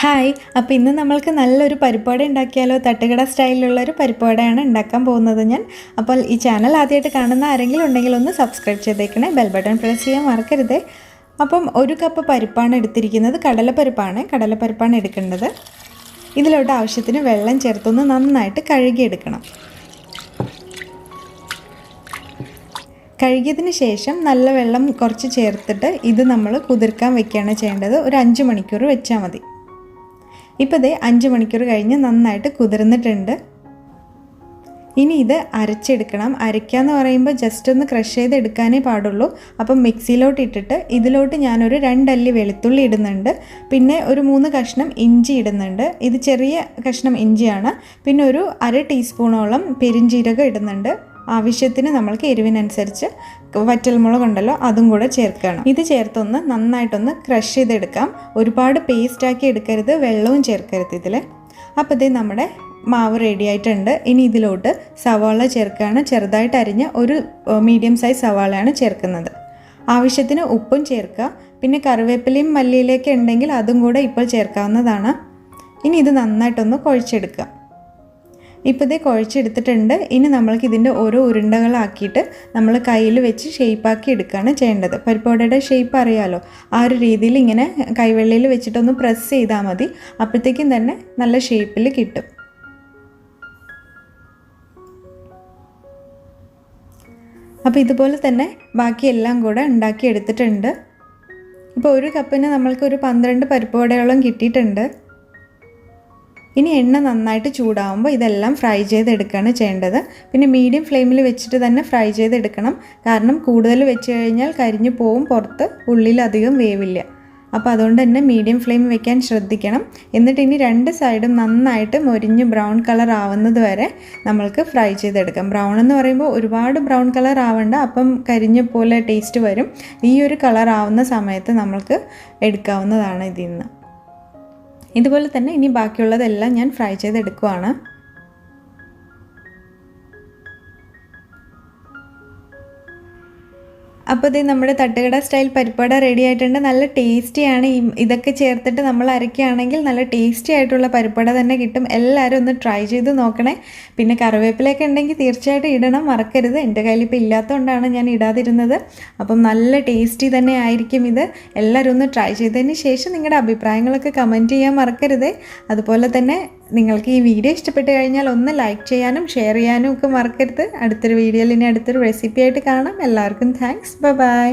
Hi, അപ്പോൾ ഇന്ന് നമ്മൾക്ക് നല്ലൊരു പരിപ്പുവട ഉണ്ടാക്കിയാലോ. തട്ടുകട സ്റ്റൈലിലുള്ളൊരു പരിപ്പുവടയാണ് ഉണ്ടാക്കാൻ പോകുന്നത് ഞാൻ. അപ്പോൾ ഈ ചാനൽ ആദ്യമായിട്ട് കാണുന്ന ആരെങ്കിലും ഉണ്ടെങ്കിൽ ഒന്ന് സബ്സ്ക്രൈബ് ചെയ്തേക്കണേ, ബെൽ ബട്ടൺ പ്രസ് ചെയ്യാൻ മറക്കരുത്. അപ്പം 1 കപ്പ് പരിപ്പാണ് എടുത്തിരിക്കുന്നത്, കടലപ്പരിപ്പാണ് എടുക്കേണ്ടത്. ഇതിലോട്ട് ആവശ്യത്തിന് വെള്ളം ചേർത്തൊന്ന് നന്നായിട്ട് കഴുകിയെടുക്കണം. കഴുകിയതിന് ശേഷം നല്ല വെള്ളം കുറച്ച് ചേർത്തിട്ട് ഇത് നമ്മൾ കുതിർക്കാൻ വെക്കുകയാണ് ചെയ്യേണ്ടത്. ഒരു 5 മണിക്കൂർ വെച്ചാൽ മതി. ഇപ്പോൾ ദേ 5 മണിക്കൂർ കഴിഞ്ഞ് നന്നായിട്ട് കുതിർന്നിട്ടുണ്ട്. ഇനി ഇത് അരച്ചെടുക്കണം. അരയ്ക്കാന്ന് പറയുമ്പോൾ ജസ്റ്റ് ഒന്ന് ക്രഷ് ചെയ്തെടുക്കാനേ പാടുള്ളൂ. അപ്പം മിക്സിയിലോട്ട് ഇട്ടിട്ട് ഇതിലോട്ട് ഞാനൊരു 2 അല്ലി വെളുത്തുള്ളി ഇടുന്നുണ്ട്. പിന്നെ ഒരു 3 കഷ്ണം ഇഞ്ചി ഇടുന്നുണ്ട്. ഇത് ചെറിയ കഷ്ണം ഇഞ്ചിയാണ്. പിന്നെ ഒരു 1/2 ടീസ്പൂണോളം പെരിഞ്ജീരകം ഇടുന്നുണ്ട്. ആവശ്യത്തിന് നമ്മൾക്ക് എരിവിനനുസരിച്ച് വറ്റൽമുളകുണ്ടല്ലോ അതും കൂടെ ചേർക്കണം. ഇത് ചേർത്തൊന്ന് നന്നായിട്ടൊന്ന് ക്രഷ് ചെയ്തെടുക്കാം. ഒരുപാട് പേസ്റ്റാക്കി എടുക്കരുത്, വെള്ളവും ചേർക്കരുത് ഇതിൽ. അപ്പോൾ ഇത് നമ്മുടെ മാവ് റെഡി ആയിട്ടുണ്ട്. ഇനി ഇതിലോട്ട് സവാള ചേർക്കുകയാണ്. ചെറുതായിട്ട് അരിഞ്ഞ ഒരു മീഡിയം സൈസ് സവാളയാണ് ചേർക്കുന്നത്. ആവശ്യത്തിന് ഉപ്പും ചേർക്കുക. പിന്നെ കറിവേപ്പിലയും മല്ലിയിലയൊക്കെ ഉണ്ടെങ്കിൽ അതും കൂടെ ഇപ്പോൾ ചേർക്കാവുന്നതാണ്. ഇനി ഇത് നന്നായിട്ടൊന്ന് കുഴച്ചെടുക്കുക. ഇപ്പോൾ ഇത് കുഴച്ചെടുത്തിട്ടുണ്ട്. ഇനി നമ്മൾക്ക് ഇതിൻ്റെ ഓരോ ഉരുണ്ടകളാക്കിയിട്ട് നമ്മൾ കയ്യിൽ വെച്ച് ഷേപ്പാക്കി എടുക്കുകയാണ് ചെയ്യേണ്ടത്. പരിപ്പുവടയുടെ ഷേപ്പ് അറിയാലോ, ആ ഒരു രീതിയിൽ ഇങ്ങനെ കൈവെള്ളയിൽ വെച്ചിട്ടൊന്ന് പ്രസ് ചെയ്താൽ മതി. അപ്പോഴത്തേക്കും തന്നെ നല്ല ഷേപ്പിൽ കിട്ടും. അപ്പോൾ ഇതുപോലെ തന്നെ ബാക്കിയെല്ലാം കൂടെ ഉണ്ടാക്കി എടുത്തിട്ടുണ്ട്. ഇപ്പോൾ 1 കപ്പിന് നമ്മൾക്കൊരു 12 പരിപ്പുവടയോളം കിട്ടിയിട്ടുണ്ട്. ഇനി എണ്ണ നന്നായിട്ട് ചൂടാവുമ്പോൾ ഇതെല്ലാം ഫ്രൈ ചെയ്തെടുക്കുകയാണ് ചെയ്യേണ്ടത്. പിന്നെ മീഡിയം ഫ്ലെയിമിൽ വെച്ചിട്ട് തന്നെ ഫ്രൈ ചെയ്തെടുക്കണം. കാരണം കൂടുതൽ വെച്ച് കഴിഞ്ഞാൽ കരിഞ്ഞു പോവും, പുറത്ത് ഉള്ളിൽ അധികം വേവില്ല. അപ്പോൾ അതുകൊണ്ട് തന്നെ മീഡിയം ഫ്ലെയിം വെക്കാൻ ശ്രദ്ധിക്കണം. എന്നിട്ട് ഇനി 2 സൈഡും നന്നായിട്ട് മൊരിഞ്ഞ് ബ്രൗൺ കളർ ആവുന്നത് വരെ നമ്മൾക്ക് ഫ്രൈ ചെയ്തെടുക്കാം. ബ്രൗൺ എന്ന് പറയുമ്പോൾ ഒരുപാട് ബ്രൗൺ കളർ ആവണ്ട, അപ്പം കരിഞ്ഞ പോലെ ടേസ്റ്റ് വരും. ഈ ഒരു കളർ ആവുന്ന സമയത്ത് നമ്മൾക്ക് എടുക്കാവുന്നതാണ് ഇതിൽ നിന്ന്. ഇതുപോലെ തന്നെ ഇനി ബാക്കിയുള്ളതെല്ലാം ഞാൻ ഫ്രൈ ചെയ്തെടുക്കുവാണ്. അപ്പോൾ ഇത് നമ്മുടെ തട്ടുകട സ്റ്റൈൽ പരിപ്പുവട റെഡി ആയിട്ടുണ്ട്. നല്ല ടേസ്റ്റിയാണ്. ഇതൊക്കെ ചേർത്തിട്ട് നമ്മൾ അരയ്ക്കുകയാണെങ്കിൽ നല്ല ടേസ്റ്റി ആയിട്ടുള്ള പരിപ്പുവട തന്നെ കിട്ടും. എല്ലാവരും ഒന്ന് ട്രൈ ചെയ്ത് നോക്കണേ. പിന്നെ കറിവേപ്പിലയൊക്കെ ഉണ്ടെങ്കിൽ തീർച്ചയായിട്ടും ഇടണം, മറക്കരുത്. എൻ്റെ കയ്യിൽ ഇപ്പോൾ ഇല്ലാത്തതുകൊണ്ടാണ് ഞാൻ ഇടാതിരുന്നത്. അപ്പം നല്ല ടേസ്റ്റി തന്നെ ആയിരിക്കും ഇത്. എല്ലാവരും ഒന്ന് ട്രൈ ചെയ്തതിന് ശേഷം നിങ്ങളുടെ അഭിപ്രായങ്ങളൊക്കെ കമൻറ്റ് ചെയ്യാൻ മറക്കരുത്. അതുപോലെ തന്നെ നിങ്ങൾക്ക് ഈ വീഡിയോ ഇഷ്ടപ്പെട്ട് കഴിഞ്ഞാൽ ഒന്ന് ലൈക്ക് ചെയ്യാനും ഷെയർ ചെയ്യാനും ഒക്കെ മറക്കരുത്. അടുത്തൊരു വീഡിയോയിൽ ഇനി അടുത്തൊരു റെസിപ്പി ആയിട്ട് കാണാം. എല്ലാവർക്കും താങ്ക്സ്. ബൈ.